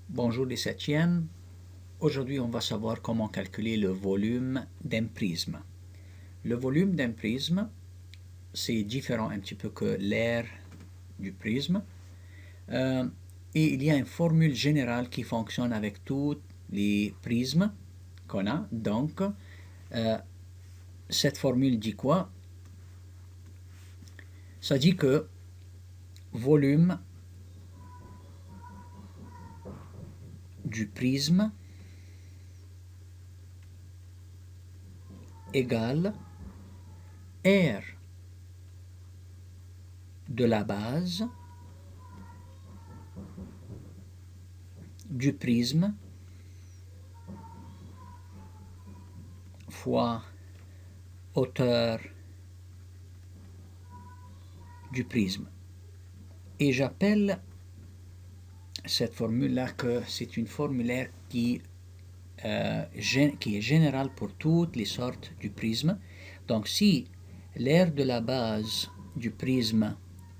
Bonjour les septièmes. Aujourd'hui, on va savoir comment calculer le volume d'un prisme. Le volume d'un prisme, c'est différent un petit peu que l'aire du prisme. Et il y a une formule générale qui fonctionne avec tous les prismes qu'on a. Donc, cette formule dit quoi? Ça dit que volume du prisme égale R de la base du prisme fois hauteur du prisme. Et j'appelle cette formule-là que c'est une formulaire qui est générale pour toutes les sortes du prisme. Donc si l'aire de la base du prisme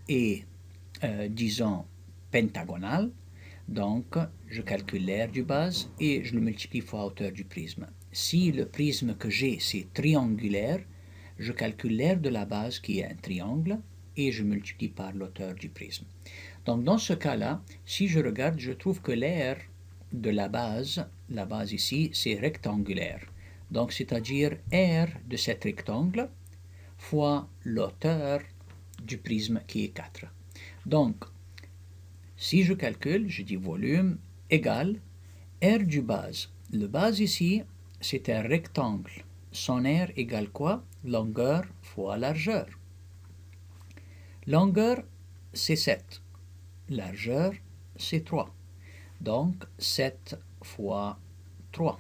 est, disons, pentagonale, donc je calcule l'aire du base et je le multiplie fois hauteur du prisme. Si le prisme que j'ai c'est triangulaire, je calcule l'aire de la base qui est un triangle et je multiplie par l'hauteur du prisme. Donc dans ce cas-là, si je regarde, je trouve que l'aire de la base ici, c'est rectangulaire. Donc c'est-à-dire R de cet rectangle fois l'hauteur du prisme qui est 4. Donc, si je calcule, je dis volume égale R du base. Le base ici, c'est un rectangle. Son R égale quoi? Longueur fois largeur. Longueur, c'est 7. Largeur, c'est 3. Donc, 7 fois 3.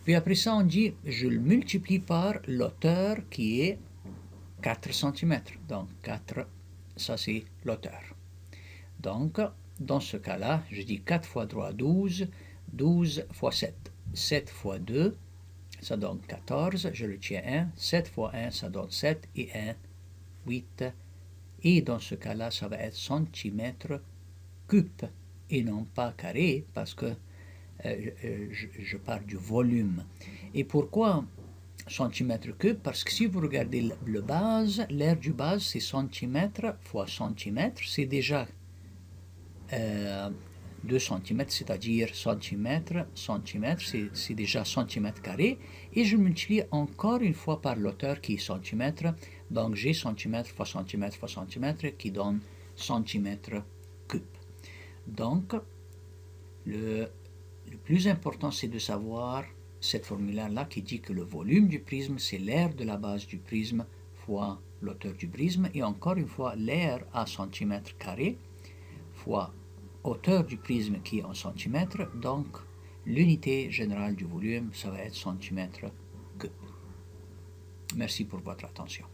Puis après ça, on dit, je le multiplie par l'hauteur qui est 4 cm. Donc, 4, ça c'est l'hauteur. Donc, dans ce cas-là, je dis 4 fois 3, 12. 12 fois 7. 7 fois 2, ça donne 14. Je retiens 1. 7 fois 1, ça donne 7. Et 1, 8. Et dans ce cas-là, ça va être centimètre cube et non pas carré parce que je parle du volume. Et pourquoi centimètre cube? Parce que si vous regardez le base, l'aire du base, c'est centimètre fois centimètre, c'est déjà 2 cm, c'est-à-dire centimètre, c'est déjà centimètre carré, et je multiplie encore une fois par l'hauteur qui est centimètre, donc j'ai centimètre fois centimètre fois centimètre qui donne centimètre cube. Donc, le plus important, c'est de savoir cette formule-là qui dit que le volume du prisme, c'est l'aire de la base du prisme fois l'hauteur du prisme, et encore une fois, l'aire à centimètre carré fois hauteur du prisme qui est en centimètres, donc l'unité générale du volume, ça va être centimètre cube. Merci pour votre attention.